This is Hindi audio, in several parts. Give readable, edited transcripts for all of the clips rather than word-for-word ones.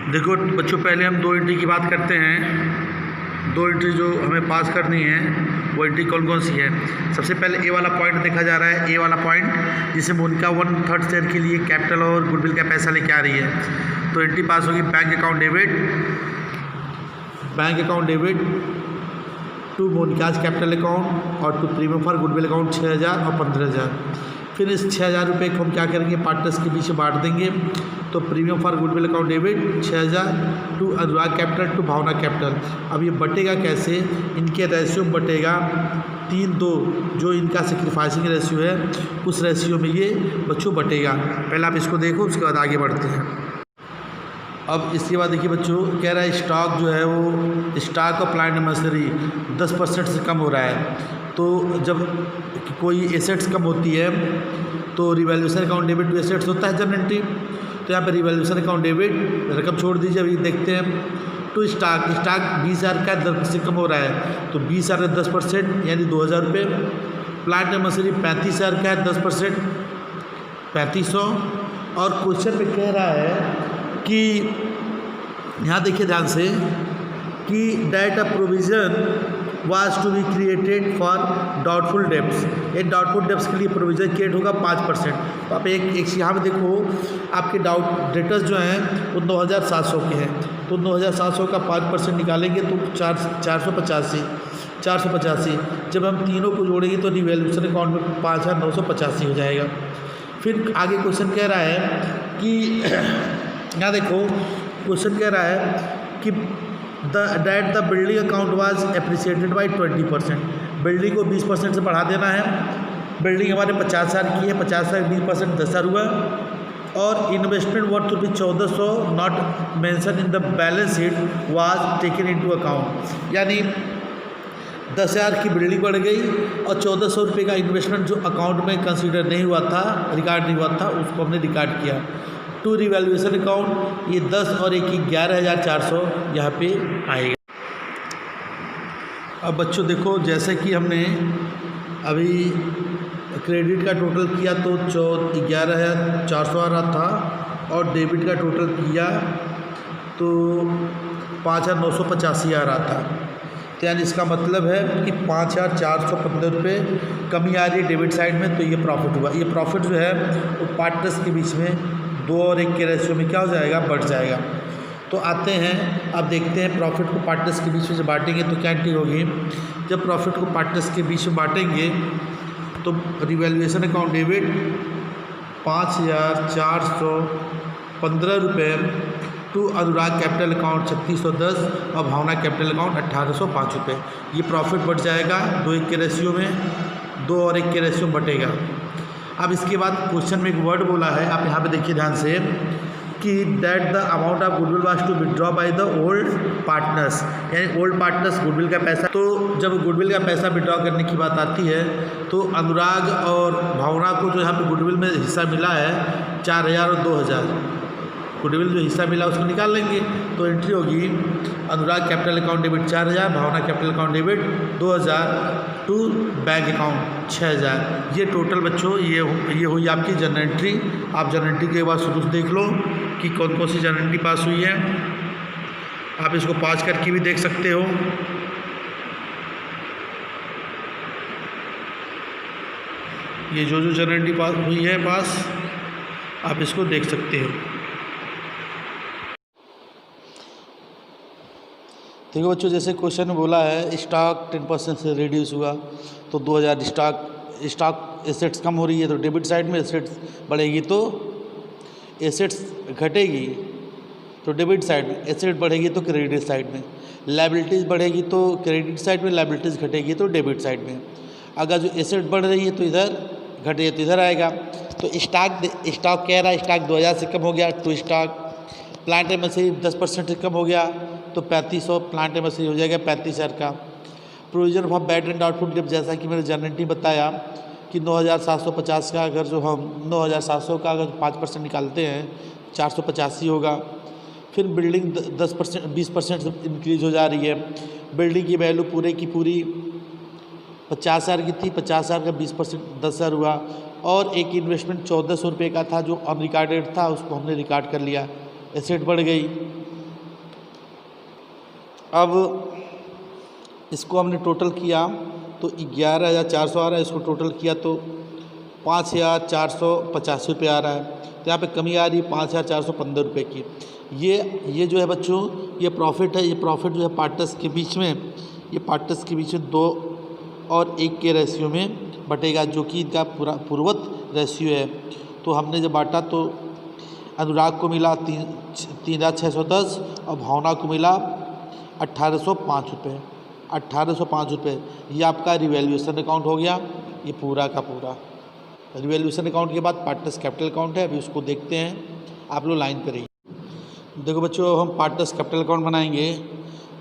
देखो बच्चों, पहले हम दो एंट्री की बात करते हैं। दो एंट्री जो हमें पास करनी है वो एंट्री कौन कौन सी है। सबसे पहले ए वाला पॉइंट देखा जा रहा है। ए वाला पॉइंट जिसे मोनिका 1/3 शेयर के लिए कैपिटल और गुडविल का पैसा लेके आ रही है, तो एंट्री पास होगी bank account debit to Monica's capital account और to premium for goodwill account 6,000 और 15,000। फिर इस 6,000 रुपये को हम क्या करेंगे, पार्टनर्स के बीच में बांट देंगे। तो premium for goodwill account debit 6,000 to Anurag capital to Bhavana capital. अब ये बटेगा कैसे, इनके रेशियो में बटेगा 3-2, जो इनका सेक्रीफाइसिंग रेशियो है उस रेशियो में ये बच्चों बटेगा। पहले आप इसको देखो, उसके बाद आगे बढ़ते हैं। अब इसके बाद देखिए बच्चों, कह रहा है स्टॉक जो है वो स्टॉक और प्लांट मशीनरी 10% से कम हो रहा है। तो जब कोई एसेट्स कम होती है तो revaluation account debit to assets होता है जनरल एंट्री। तो यहाँ पे रिवैल्यूएशन अकाउंट डेबिट रकम छोड़ दीजिए, अभी देखते हैं। टू स्टॉक 20,000 का 10% कम हो रहा है, तो 20,000 का 10% यानी 2,000 रुपये। प्लांट मशीनरी 35,000 का है, 10% 3,500। और क्वेश्चन में कह रहा है कि यहाँ देखिए ध्यान से कि date of provision was to be created for doubtful debts. ये डाउटफुल डेब्ट्स के लिए प्रोविज़न क्रिएट होगा 5%। तो आप एक यहाँ पे देखो, आपके डेटर्स जो हैं वो 9,700 के हैं, तो 9,700 का 5% निकालेंगे तो 485। जब हम तीनों को जोड़ेंगे तो रिवैल्यूएशन अकाउंट में 5,985 हो जाएगा। फिर आगे क्वेश्चन कह रहा है कि यहाँ देखो, क्वेश्चन कह रहा है कि the building account was appreciated by 20%। Building को 20% से बढ़ा देना है। बिल्डिंग हमारे 50,000 की है, 50,000 20% 10,000 हुआ। और investment worth rupees 1,400 not mention in the balance sheet was taken into account. यानी 10,000 की बिल्डिंग बढ़ गई और 1,400 रुपये का इन्वेस्टमेंट जो अकाउंट में कंसीडर नहीं हुआ था, रिकॉर्ड नहीं हुआ था, उसको हमने रिकॉर्ड किया। टू रिवैल्यूएशन अकाउंट ये 10 और 1 की 11,400 यहाँ पे आएगा। अब बच्चों देखो, जैसे कि हमने अभी क्रेडिट का टोटल किया तो 11,400 आ रहा था, और डेबिट का टोटल किया तो 5,985 आ रहा था। तो यानी इसका मतलब है कि 5,415 रुपये कमी आ रही है डेबिट साइड में, तो ये प्रॉफिट हुआ। ये प्रॉफिट जो है वो पार्टनर्स के बीच में 2 और 1 के रेशियो में क्या हो जाएगा, बढ़ जाएगा। तो आते हैं, अब देखते हैं प्रॉफिट को पार्टनर्स के बीच में जब बांटेंगे तो क्या एंट्री होगी। जब प्रॉफिट को पार्टनर्स के बीच में बांटेंगे तो रिवैल्यूएशन अकाउंट डेबिट 5,415 रुपये टू अनुराग कैपिटल अकाउंट 3,610 और भावना कैपिटल अकाउंट 1,805 रुपये। ये प्रॉफिट बढ़ जाएगा 2-1 के रेशियो में, 2 और 1 के रेशियो में बटेगा। अब इसके बाद क्वेश्चन में एक वर्ड बोला है, आप यहाँ पे देखिए ध्यान से, कि that the amount of goodwill was to withdraw by the old partners. यानी ओल्ड पार्टनर्स गुडविल का पैसा, तो जब गुडविल का पैसा विड्रॉ करने की बात आती है तो अनुराग और भावना को जो यहाँ पे गुडविल में हिस्सा मिला है 4,000 और 2,000, गुडविल जो हिस्सा मिला उसको निकाल लेंगे। तो एंट्री होगी Anurag capital account debit 4,000, Bhavna capital account debit 2,000 to bank account 6,000। ये टोटल बच्चों ये हुई आपकी जनरल एंट्री। आप जनरल एंट्री के बाद शुरू से देख लो कि कौन कौन सी जनरल एंट्री पास हुई है। आप इसको पास करके भी देख सकते हो। ये जो जनरल एंट्री पास हुई है आप इसको देख सकते हो। देखो बच्चों, जैसे क्वेश्चन में बोला है स्टॉक 10% से रिड्यूस हुआ तो 2,000 स्टॉक एसेट्स कम हो रही है तो डेबिट साइड में, एसेट्स बढ़ेगी तो एसेट्स घटेगी तो डेबिट साइड में, एसेट बढ़ेगी तो क्रेडिट साइड में, लायबिलिटीज़ बढ़ेगी तो क्रेडिट साइड में, लायबिलिटीज़ घटेगी तो डेबिट साइड में। अगर जो एसेट बढ़ रही है तो इधर घटे तो इधर आएगा। तो स्टॉक कह रहा है स्टॉक 2,000 से कम हो गया, to stock. Plant and machinery 10% से कम हो गया तो 3,500 प्लांट एंड मशीनरी हो जाएगा 35,000 का। Provision for bad and doubtful डेब्ट, जैसा कि मैंने जनरल एंट्री बताया कि 9,750 का अगर जो हम 9,700 का अगर 5% निकालते हैं 485 होगा। फिर बिल्डिंग 10% 20% इंक्रीज हो जा रही है। बिल्डिंग की वैल्यू पूरे की पूरी 50,000 की थी, 50,000 का 20% 10,000 हुआ। और एक इन्वेस्टमेंट 1,400 रुपये का था जो अनरिकॉर्डेड था, उसको हमने रिकॉर्ड कर लिया, एसेट बढ़ गई। अब इसको हमने टोटल किया तो 11,400 आ रहा है, इसको टोटल किया तो 5,485 रुपये आ रहा है। तो यहाँ पे कमी आ रही है 5,415 रुपये की। ये जो है बच्चों, ये प्रॉफिट है। ये प्रॉफिट जो है पार्टनर्स के बीच में, ये पार्टनर्स के बीच में 2 और 1 के रेशियो में बटेगा, जो कि इनका पूर्वत रेशियो है। तो हमने जब बांटा तो अनुराग को मिला 3,610 और भावना को मिला 1,805 रुपये। 1,805 रुपये ये आपका रिवैल्यूएशन अकाउंट हो गया, ये पूरा का पूरा। रिवैल्यूएशन अकाउंट के बाद पार्टनर्स कैपिटल अकाउंट है, अभी उसको देखते हैं। आप लोग लाइन पर रहिए। देखो बच्चों, हम पार्टनर्स कैपिटल अकाउंट बनाएंगे।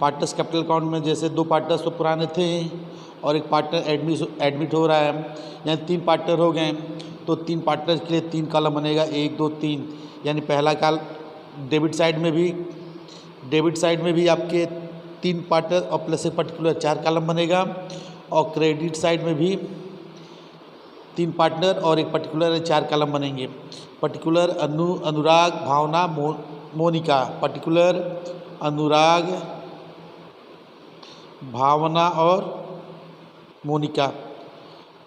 पार्टनर्स कैपिटल अकाउंट में जैसे 2 पार्टनर्स तो पुराने थे और एक पार्टनर एडमिट हो रहा है, यानी 3 पार्टनर हो गए। तो 3 पार्टनर के लिए 3 कॉलम बनेगा, 1 2 3। यानी पहला कॉल डेबिट साइड में भी आपके 3 पार्टनर और प्लस एक पर्टिकुलर 4 कॉलम बनेगा। और क्रेडिट साइड में भी 3 पार्टनर और एक पर्टिकुलर 4 कॉलम बनेंगे। पर्टिकुलर अनुराग, भावना, मोनिका। पर्टिकुलर अनुराग, भावना और मोनिका।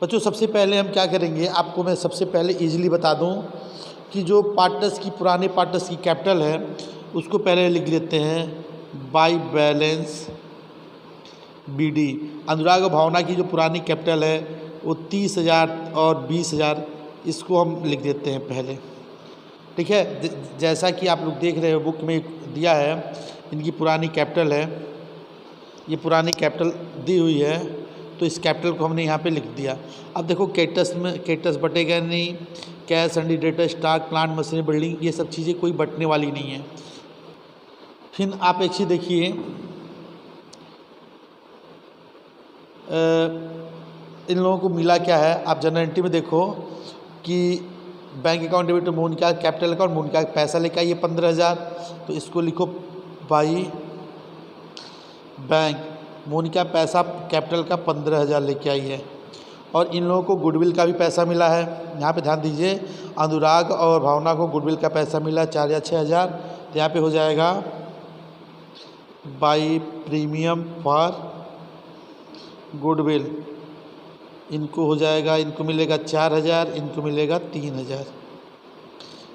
बच्चों सबसे पहले हम क्या करेंगे, आपको मैं सबसे पहले इजीली बता दूं कि जो पार्टनर्स की, पुराने पार्टनर्स की कैपिटल है उसको पहले लिख लेते हैं बाय बैलेंस BD। अनुराग और भावना की जो पुरानी कैपिटल है वो 30,000 और 20,000, इसको हम लिख देते हैं पहले, ठीक है। जैसा कि आप लोग देख रहे हो बुक में दिया है, इनकी पुरानी कैपिटल है, ये पुरानी कैपिटल दी हुई है, तो इस कैपिटल को हमने यहाँ पे लिख दिया। अब देखो कैटस बटेगा नहीं, cash and data, stock, plant, machinery, building, ये सब चीज़ें कोई बटने वाली नहीं है। फिर आप एक चीज़ देखिए, इन लोगों को मिला क्या है। आप जनरल एंट्री में देखो कि bank account debit to Monica capital account, Monica पैसा लेकर आई है 15,000, तो इसको लिखो बाई बैंक। मोनिका पैसा कैपिटल का 15,000 लेके आई है। और इन लोगों को गुडविल का भी पैसा मिला है। यहाँ पे ध्यान दीजिए, अनुराग और भावना को गुडविल का पैसा मिला 4 या 6,000। तो यहाँ पे हो जाएगा बाई प्रीमियम फॉर गुडविल। इनको हो जाएगा, इनको मिलेगा 4,000, इनको मिलेगा 3,000,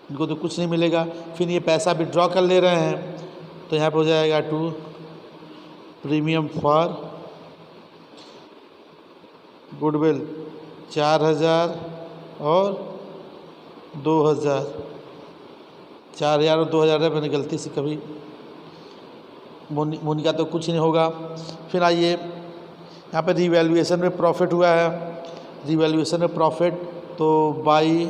इनको तो कुछ नहीं मिलेगा। फिर ये पैसा विड्रॉ कर ले रहे हैं, तो यहाँ पे हो जाएगा टू प्रीमियम फॉर गुडविल 4,000 और 2,000। 4,000 और 2,000 है, मैंने गलती से कभी मोनिका तो कुछ नहीं होगा। फिर आइए यहाँ पे रिवैल्यूएशन में प्रॉफिट हुआ है। रिवैल्यूएशन में प्रॉफिट तो बाई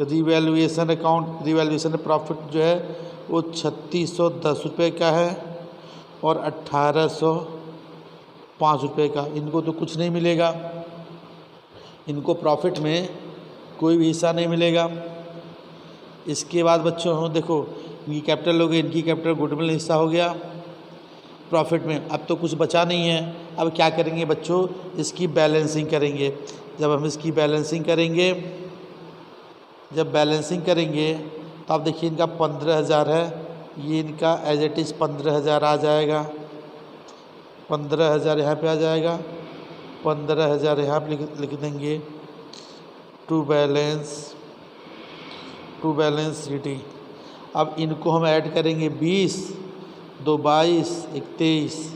रिवैल्यूएशन अकाउंट, रिवैल्यूएशन में प्रॉफिट जो है वो 3,610 रुपये का है और 1,805 रुपये का। इनको तो कुछ नहीं मिलेगा, इनको प्रॉफिट में कोई भी हिस्सा नहीं मिलेगा। इसके बाद बच्चों देखो, इनकी कैपिटल हो गई, इनकी कैपिटल गुडविल हिस्सा हो गया प्रॉफिट में। अब तो कुछ बचा नहीं है। अब क्या करेंगे बच्चों, इसकी बैलेंसिंग करेंगे। जब हम इसकी बैलेंसिंग करेंगे, जब बैलेंसिंग करेंगे तो आप देखिए इनका 15,000 है, ये इनका एज इट इज़ 15,000 आ जाएगा। 15,000 यहाँ पे आ जाएगा, 15,000 यहाँ पे लिख देंगे टू बैलेंस शीट। अब इनको हम ऐड करेंगे 20, 2 22, 1 23,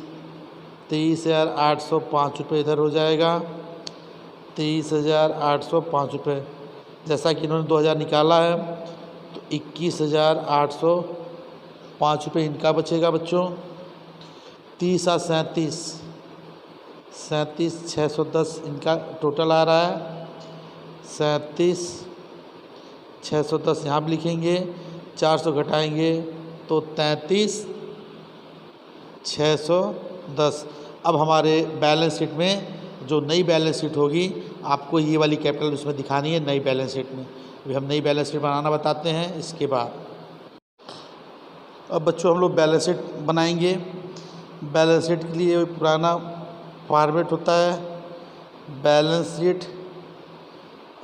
23,805 रुपये इधर हो जाएगा, 23,805 रुपये। जैसा कि इन्होंने 2,000 निकाला है तो 21,805 रुपये इनका बचेगा बच्चों। 30 और 37, 37,610 इनका टोटल आ रहा है। 37,610 यहाँ पर लिखेंगे, 400 घटाएंगे तो 33,610। अब हमारे बैलेंस शीट में जो नई बैलेंस शीट होगी, आपको ये वाली कैपिटल उसमें दिखानी है नई बैलेंस शीट में। अभी हम नई बैलेंस शीट बनाना बताते हैं इसके बाद। अब बच्चों हम लोग बैलेंस शीट बनाएंगे। बैलेंस शीट के लिए पुराना फॉर्मेट होता है बैलेंस शीट।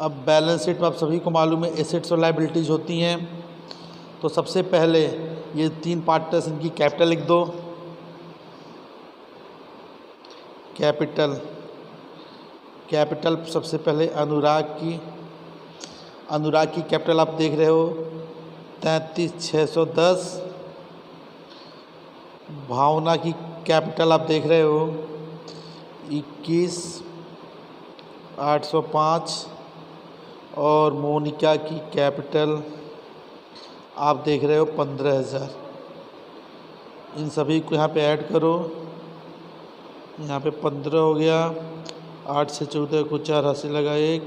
अब बैलेंस शीट में आप सभी को मालूम है एसेट्स और लायबिलिटीज़ होती हैं। तो सबसे पहले ये 3 पार्टनर्स, इनकी कैपिटल लिख दो। कैपिटल सबसे पहले अनुराग की कैपिटल आप देख रहे हो 33,610। भावना की कैपिटल आप देख रहे हो 21,805 और मोनिका की कैपिटल आप देख रहे हो 15,000। इन सभी को यहाँ पे ऐड करो। यहाँ पे 15 हो गया, 8 से 14 को 4 हंसी लगा 1,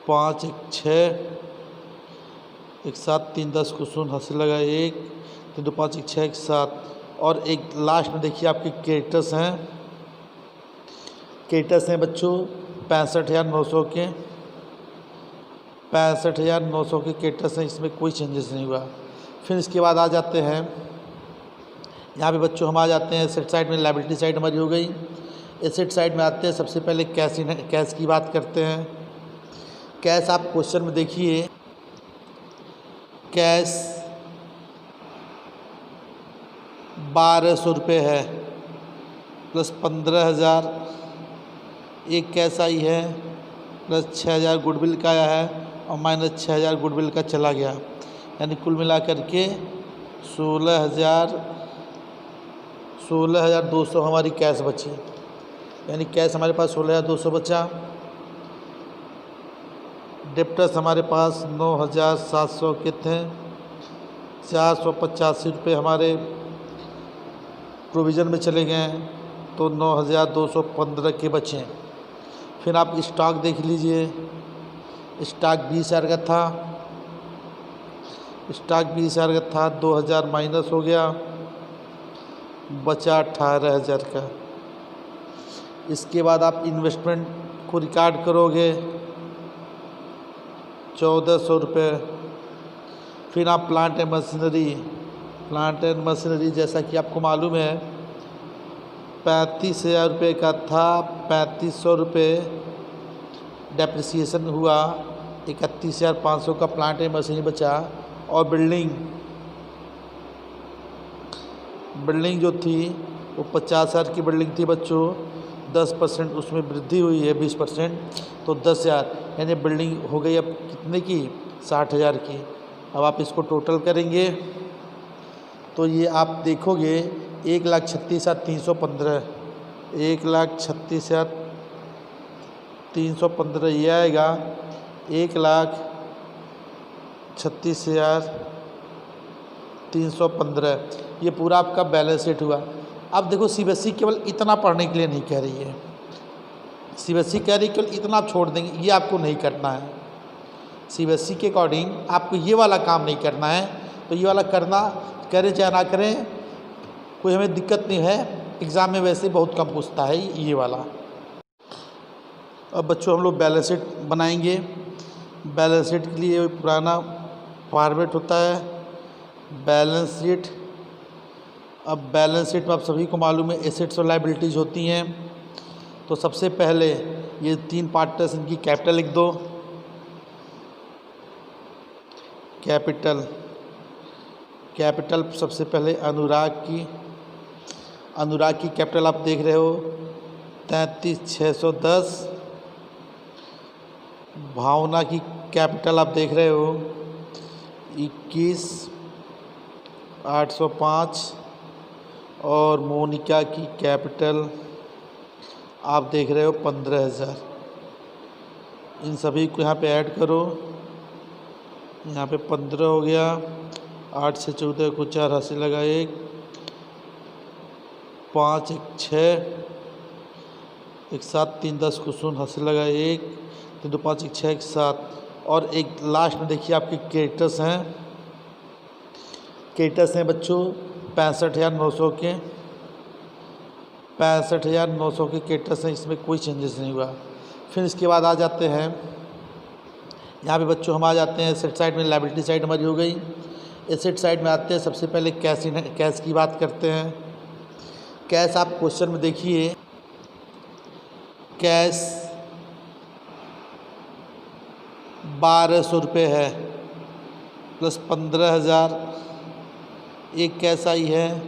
5 1 6, 1 7 3 10 को 0 हंसी लगा 1, 3 2 5 1 6 1 7। और एक लास्ट में देखिए आपके क्रेडिटर्स हैं बच्चों 65,900 के 65,900 के क्रेडिटर्स हैं, इसमें कोई चेंजेस नहीं हुआ। फिर इसके बाद आ जाते हैं यहाँ पे बच्चों, हम आ जाते हैं एसेट साइड में। लायबिलिटी साइड हमारी हो गई। एसेट साइड में आते हैं, सबसे पहले कैश की बात करते हैं। कैश आप क्वेश्चन में देखिए, कैश 1,200 रुपये है प्लस 15,000 एक कैश आई है, प्लस 6,000 गुडविल का आया है और माइनस 6,000 गुडविल का चला गया, यानी कुल मिलाकर के 16,200 हमारी कैश बची। यानी कैश हमारे पास 16,200 बचा। डेप्टर्स हमारे पास 9,700 के थे, 485 रुपये हमारे प्रोविज़न में चले गए, तो 9,215 के बचे। फिर आप स्टॉक देख लीजिए, स्टॉक 20,000 का था, 2,000 माइनस हो गया, बचा 18,000 का। इसके बाद आप इन्वेस्टमेंट को रिकॉर्ड करोगे 1,400 रुपये। फिर आप प्लांट एंड मशीनरी जैसा कि आपको मालूम है 35,000 रुपये का था, 3,500 रुपये डेप्रिसिएशन हुआ, 31,500 का प्लांट एंड मशीनरी बचा। और बिल्डिंग जो थी वो 50,000 की बिल्डिंग थी बच्चों, 10% उसमें वृद्धि हुई है 20%, तो 10,000, यानी बिल्डिंग हो गई अब कितने की 60,000 की। अब आप इसको टोटल करेंगे तो ये आप देखोगे 1,36,315, 1,36,315 ये आएगा, 1,36,315। ये पूरा आपका बैलेंस शीट हुआ। अब देखो सीबीएसई केवल इतना पढ़ने के लिए नहीं कह रही है, सीबीएसई कह रही है केवल इतना छोड़ देंगे, ये आपको नहीं करना है। सीबीएसई के अकॉर्डिंग आपको ये वाला काम नहीं करना है, तो ये वाला करना, करें चाहे ना करें कोई हमें दिक्कत नहीं है, एग्ज़ाम में वैसे बहुत कम पूछता है ये वाला। अब बच्चों हम लोग बैलेंस शीट बनाएंगे। बैलेंस शीट के लिए पुराना फॉर्मेट होता है बैलेंस शीट। अब बैलेंस शीट में आप सभी को मालूम है एसेट्स और लायबिलिटीज़ होती हैं। तो सबसे पहले ये 3 पार्टनर्स, इनकी कैपिटल लिख दो। कैपिटल सबसे पहले अनुराग की कैपिटल आप देख रहे हो 33,610। भावना की कैपिटल आप देख रहे हो 21,805 और मोनिका की कैपिटल आप देख रहे हो 15,000। इन सभी को यहाँ पे ऐड करो। यहाँ पे 15 हो गया, 8 से 14 को 4 हंसी लगा 1, 5 1 6, 1 7 3 10 को 0 हंसी लगा 1, 3 2 5 1 6 1 7। और एक लास्ट में देखिए आपके क्रेडिटर्स हैं बच्चों 65,900 के 65,900 हैं, इसमें कोई चेंजेस नहीं हुआ। फिर इसके बाद आ जाते हैं यहाँ पे बच्चों, हम आ जाते हैं एसेट साइड में। लायबिलिटी साइड हमारी हो गई। एसेट साइड में आते हैं, सबसे पहले कैश की बात करते हैं। कैश आप क्वेश्चन में देखिए, कैश 1,200 रुपये है प्लस 15,000 एक कैश आई है,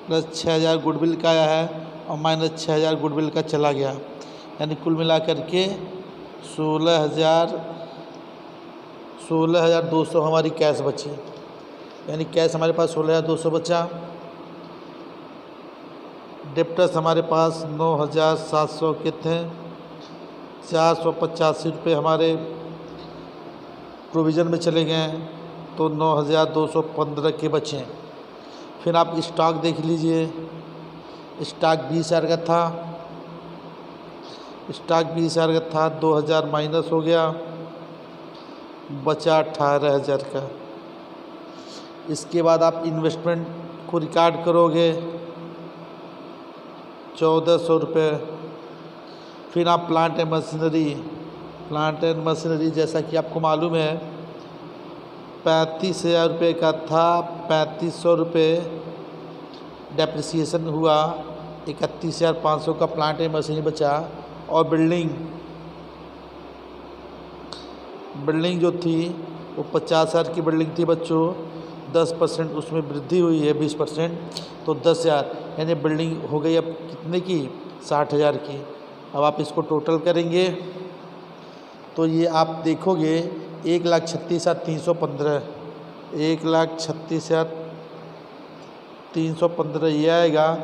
प्लस 6,000 गुडविल का आया है और माइनस 6,000 गुडविल का चला गया, यानी कुल मिला करके 16,200 हमारी कैश बची, यानी कैश हमारे पास 16,200 बचा। डेप्टर्स हमारे पास 9,700 के थे, 485 रुपये हमारे प्रोविज़न में चले गए, तो 9,215 के बचे। फिर आप स्टॉक देख लीजिए, स्टॉक 20,000 का था, स्टॉक 20,000 का था, 2,000 माइनस हो गया, बचा 18,000 का। इसके बाद आप इन्वेस्टमेंट को रिकॉर्ड करोगे 1,400 रुपये। फिर आप प्लांट एंड मशीनरी जैसा कि आपको मालूम है 35,000 रुपये का था, 3,500 रुपये डेप्रिसिएशन हुआ, 31,500 का प्लांट एंड मशीनरी बचा। और बिल्डिंग जो थी वो 50,000 की बिल्डिंग थी बच्चों, 10% उसमें वृद्धि हुई है, 20%, तो 10,000, यानी बिल्डिंग हो गई अब कितने की, 60,000 की। अब आप इसको टोटल करेंगे तो ये आप देखोगे 1,36,315, 1,36,315 ये आएगा,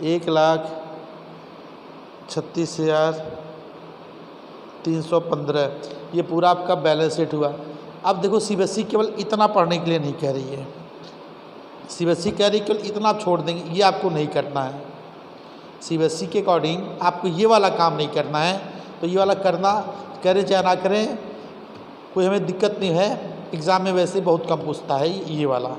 1,36,315, ये पूरा आपका बैलेंस शीट हुआ। अब देखो सीबीएसई केवल इतना पढ़ने के लिए नहीं कह रही है, सीबीएसई कह रही है केवल इतना छोड़ देंगे, ये आपको नहीं करना है। सीबीएसई के अकॉर्डिंग आपको ये वाला काम नहीं करना है, तो ये वाला करना, करें चाहे ना करें कोई हमें दिक्कत नहीं है, एग्ज़ाम में वैसे बहुत कम पूछता है ये वाला।